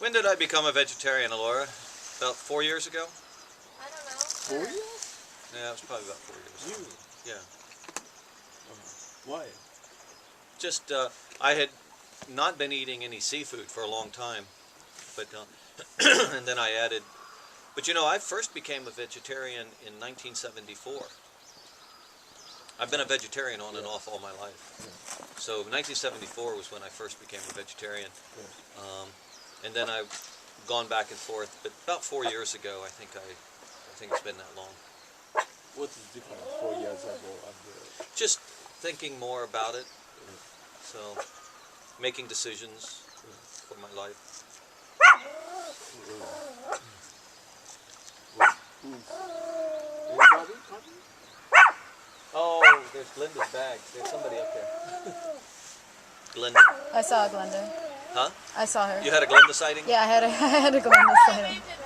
When did I become a vegetarian, Alora? About 4 years ago? I don't know. 4 years? Yeah, it was probably about 4 years. You? Yeah. Why? Just, I had not been eating any seafood for a long time, but, and then I added, but you know, I first became a vegetarian in 1974. I've been a vegetarian on and off all my life. Yeah. So 1974 was when I first became a vegetarian. Yeah. And then I've gone back and forth, but about 4 years ago, I think it's been that long. What is different 4 years ago and Just thinking more about it, so making decisions for my life. Anybody coming? Oh, there's Glenda's bag. There's somebody up there. Glenda. I saw Glenda. Huh? I saw her. You had a Glenda sighting? Yeah, I had a Glenda I sighting. waved at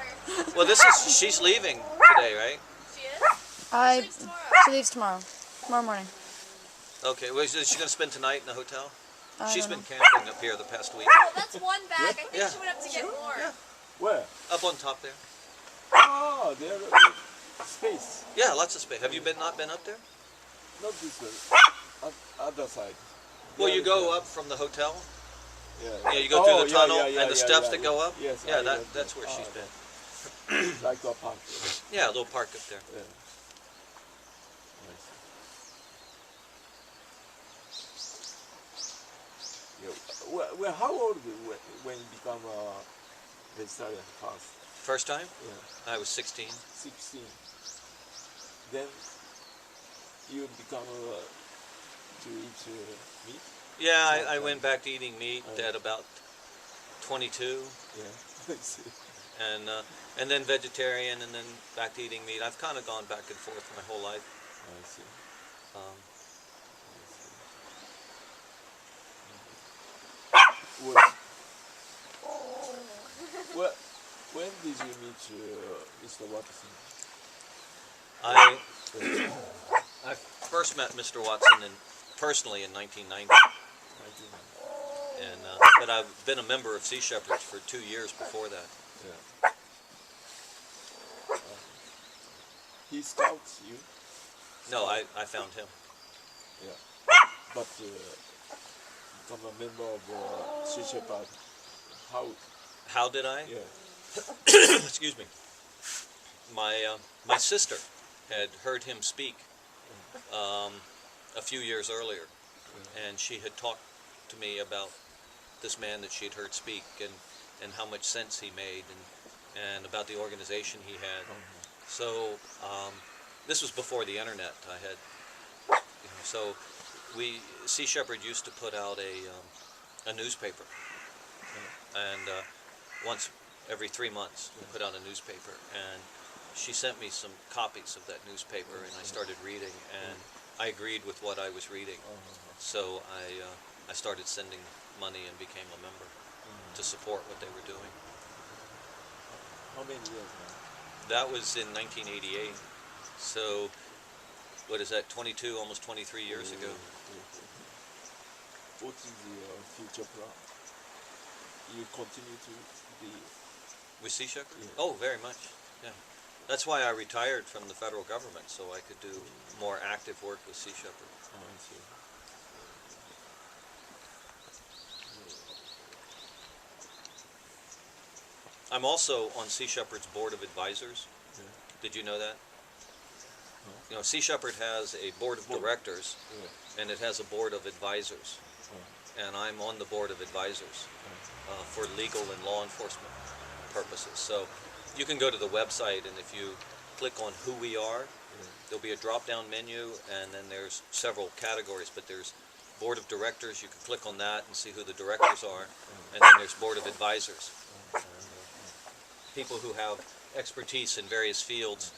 her. Well, she's leaving today, right? She is? I She's tomorrow. she leaves tomorrow morning. Okay, well, is she going to spend tonight in the hotel? I She's don't been camping up here the past week. Oh, that's one bag. I think Yeah. she went up to get more. Yeah. Where? Up on top there. Ah, there space. Yeah, lots of space. Have you not been up there? Not this way. Other side. Well, The you other go side. up from the hotel. Yeah, Yeah, you go through the tunnel yeah, and the steps that yeah. go up. Yes. Yeah, I know. that's where she's been. Like a park. Yeah, a little park up there. Yeah. I see. Yeah. Well, how old when you become a vegetarian first? First time, Yeah. I was 16. 16. Then you become to eat meat? Yeah, I went back to eating meat at about 22, Yeah. I see. and then vegetarian, and then back to eating meat. I've kind of gone back and forth my whole life. I see. Um, Well, when did you meet Mr. Watson? I first met Mr. Watson personally in 1990, and but I've been a member of Sea Shepherds for 2 years before that. Yeah. He scouts you? No, I found him. Yeah. But become a member of Sea Shepherd, how? How did I? Yeah. Excuse me. My sister had heard him speak a few years earlier, and she had talked to me about this man that she had heard speak, and how much sense he made, and about the organization he had. So this was before the internet. I had, so Sea Shepherd used to put out a newspaper, and once every 3 months we put out a newspaper, and she sent me some copies of that newspaper, and I started reading, and I agreed with what I was reading. So I started sending money and became a member to support what they were doing. How many years now? That was in 1988. So what is that? 22, almost 23 years ago. What is your future plan? You continue to be... With Sea Shepherd? Yeah. Oh, very much. Yeah. That's why I retired from the federal government, so I could do more active work with Sea Shepherd. Oh, I see. I'm also on Sea Shepherd's board of advisors. Yeah. Did you know that? No. You know, Sea Shepherd has a board of directors, Yeah. and it has a board of advisors. Oh. And I'm on the board of advisors for legal and law enforcement purposes. So you can go to the website, and if you click on who we are, there'll be a drop-down menu, and then there's several categories, but there's board of directors. You can click on that and see who the directors are, and then there's board of advisors. People who have expertise in various fields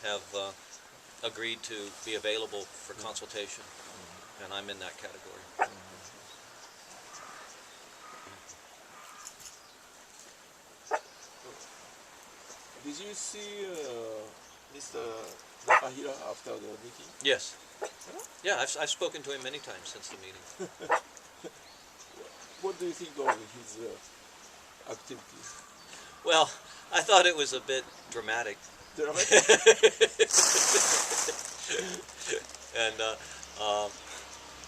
have agreed to be available for consultation, and I'm in that category. Did you see Mr. Nakahira after the meeting? Yes. Yeah, I've spoken to him many times since the meeting. What do you think of his activities? Well, I thought it was a bit dramatic. Dramatic? And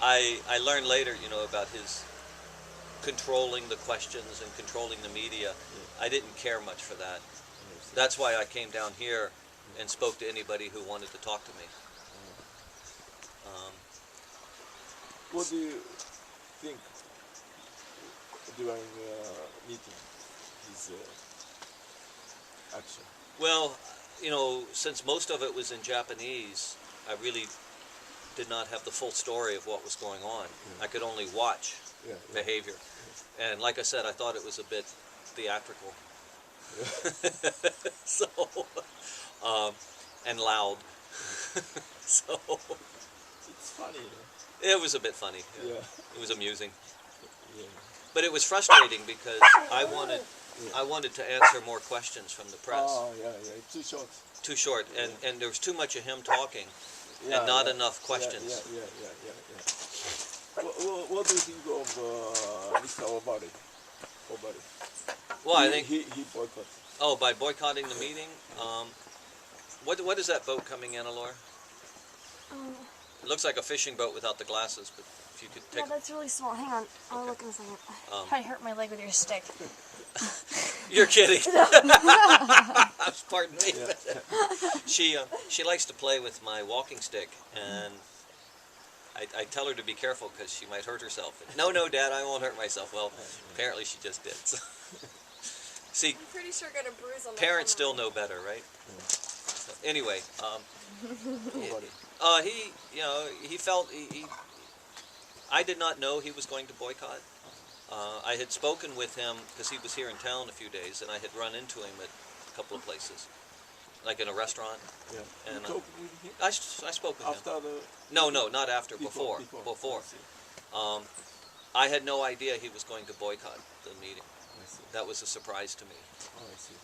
I learned later, you know, about his controlling the questions and controlling the media. I didn't care much for that. That's why I came down here and spoke to anybody who wanted to talk to me. What do you think during meeting his action? Well, you know, since most of it was in Japanese, I really did not have the full story of what was going on. I could only watch Yeah, behavior. And like I said, I thought it was a bit theatrical. So, and loud. So, It's funny. it was a bit funny. Yeah. It was amusing. Yeah. But it was frustrating because I wanted to answer more questions from the press. Oh, yeah, yeah. It's too short. Too short, and there was too much of him talking Yeah, and not yeah. enough questions. Yeah. What do you think of Mr. Obari? Well, I think, he boycotted. oh, by boycotting the meeting, what is that boat coming in, Alora? It looks like a fishing boat without the glasses, but if you could Yeah, take, that's really small. Hang on, I'll look in a second. Probably hurt my leg with your stick. you're kidding. Pardon me. She likes to play with my walking stick, and I tell her to be careful because she might hurt herself. No, Dad, I won't hurt myself. Well, apparently she just did. So. See, I'm pretty sure got a bruise on the parents arm. still know better, right? So, anyway, Obari. he felt I did not know he was going to boycott. I had spoken with him because he was here in town a few days, and I had run into him at a couple of places, like in a restaurant. Yeah. And, you talked with him I spoke with him. after the. No, not after. Before. Before. I see. I had no idea he was going to boycott the meeting. I see. That was a surprise to me. Oh, I see.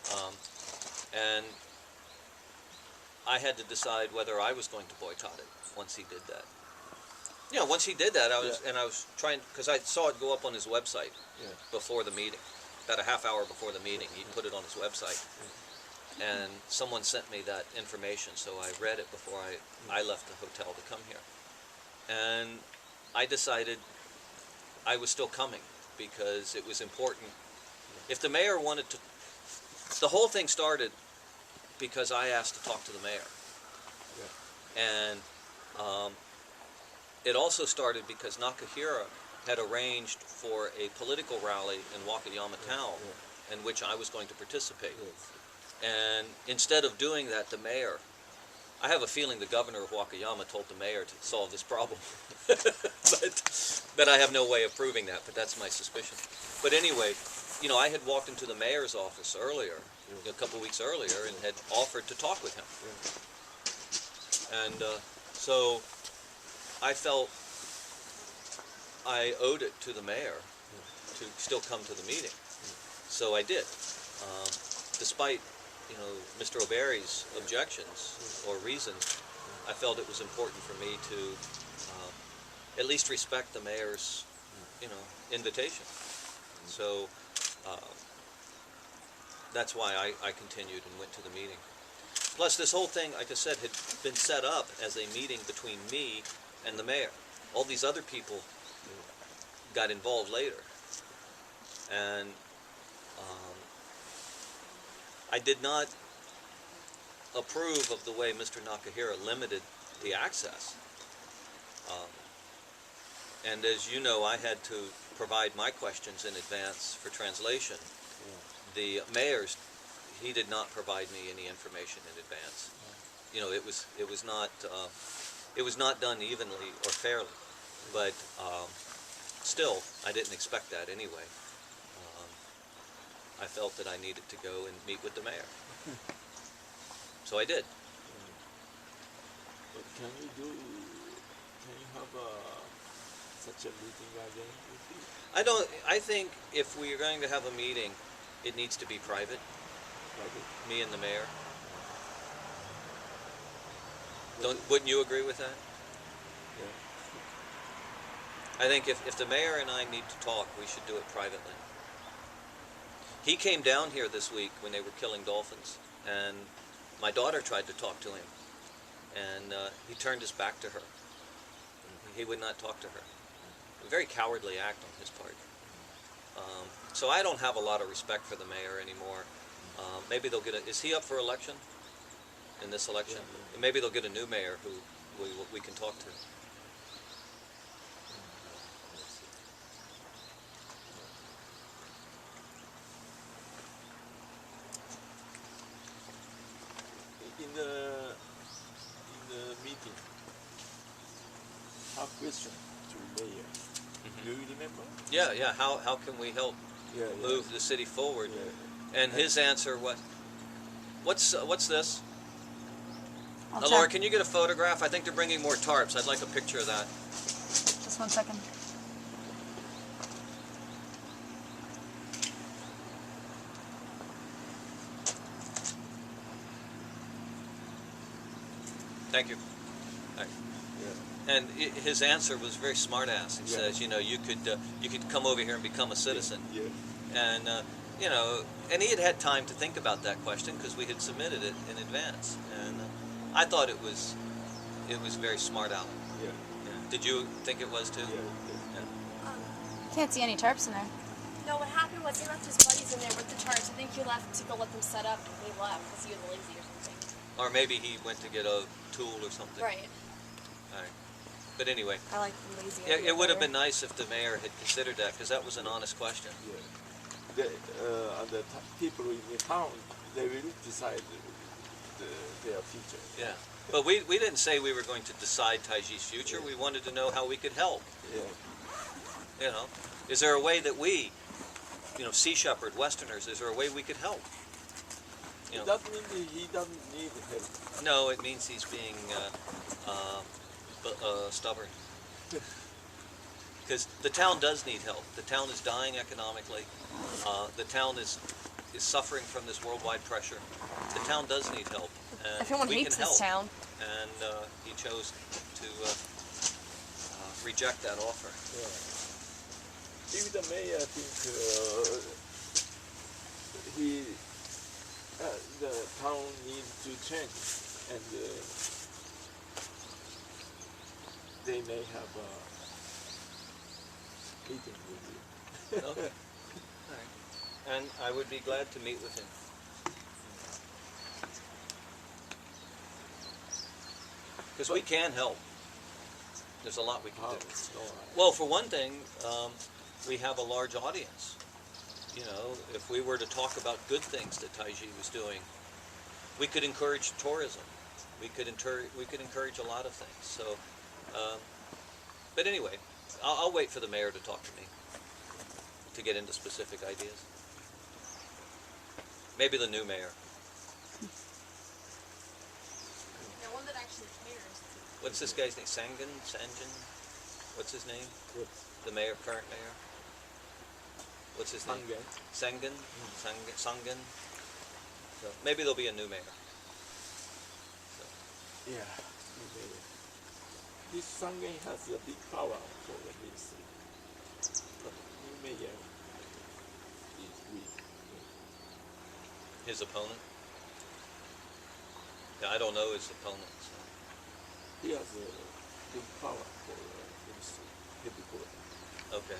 And I had to decide whether I was going to boycott it once he did that. You know, once he did that, I was trying, because I saw it go up on his website Yeah. before the meeting, about a half hour before the meeting. He put it on his website, and someone sent me that information, so I read it before I left the hotel to come here. And I decided I was still coming because it was important. If the mayor wanted to, the whole thing started because I asked to talk to the mayor. And it also started because Nakahira had arranged for a political rally in Wakayama town in which I was going to participate. Yes. And instead of doing that, the mayor, I have a feeling the governor of Wakayama told the mayor to solve this problem. but I have no way of proving that, but that's my suspicion. But anyway, you know, I had walked into the mayor's office earlier, a couple of weeks earlier, and had offered to talk with him. And so I felt I owed it to the mayor to still come to the meeting. So I did, despite, you know, Mr. O'Barry's objections or reasons. I felt it was important for me to at least respect the mayor's, you know, invitation. So that's why I continued and went to the meeting. Plus, this whole thing, like I said, had been set up as a meeting between me and the mayor. All these other people got involved later. And I did not approve of the way Mr. Nakahira limited the access. And as you know, I had to provide my questions in advance for translation. The mayor's, he did not provide me any information in advance. You know, it was not done evenly or fairly, but still, I didn't expect that anyway. I felt that I needed to go and meet with the mayor, so I did. But can you have such a meeting again with you? I think if we are going to have a meeting, it needs to be private, me and the mayor. Wouldn't you agree with that? Yeah. I think if the mayor and I need to talk, we should do it privately. He came down here this week when they were killing dolphins, and my daughter tried to talk to him, and he turned his back to her. He would not talk to her. A very cowardly act on his part. So I don't have a lot of respect for the mayor anymore. Maybe they'll get a, is he up for election in this election? Yeah. Maybe they'll get a new mayor who we can talk to. In the meeting, a question to mayor. Do you remember? Yeah. How can we help Yeah. move the city forward? Yeah. And his answer, what's this? I'll Laura, check. can you get a photograph? I think they're bringing more tarps. I'd like a picture of that. Just 1 second. Thank you. All right. Yeah. And his answer was very smart-ass. He Yeah. says, you know, you could come over here and become a citizen. Yeah. And you know, and he had time to think about that question because we had submitted it in advance. And I thought it was very smart out. Yeah. Did you think it was too? Yeah. Can't see any tarps in there. No, what happened was he left his buddies in there with the tarps. I think he left to go let them set up, and he left because he was lazy or something. Or maybe he went to get a tool or something. Right. All right. But anyway, I like the lazy. it would have been nice if the mayor had considered that because that was an honest question. Yeah. The people in the town, they will decide their future. Yeah. But we didn't say we were going to decide Taiji's future. We wanted to know how we could help. Yeah. You know, is there a way that we, you know, Sea Shepherd, Westerners, is there a way we could help? You know, That means he doesn't need help. no, it means he's being stubborn. Because the town does need help. The town is dying economically. The town is suffering from this worldwide pressure. The town does need help. And Everyone we hates can this help. town. And he chose to reject that offer. Yeah. If the mayor thinks the town needs to change, and they may have a meeting with you. Okay. All right. And I would be glad to meet with him. Because we can help. There's a lot we can How? do. No, Well, for one thing, we have a large audience. You know, if we were to talk about good things that Taiji was doing, we could encourage tourism. We could encourage a lot of things. So, but anyway, I'll wait for the mayor to talk to me to get into specific ideas. Maybe the new mayor. No one that actually cares. What's this guy's name? Sanjin? What's his name? Good. The mayor, current mayor? What's his name? Sangen. Sangen. So maybe there'll be a new mayor. So, Yeah. Mayor. This Sangen has a big power for the ministry. But new mayor is weak. his opponent? Yeah, I don't know his opponent. So. He has a big power for the ministry headquarters. Okay.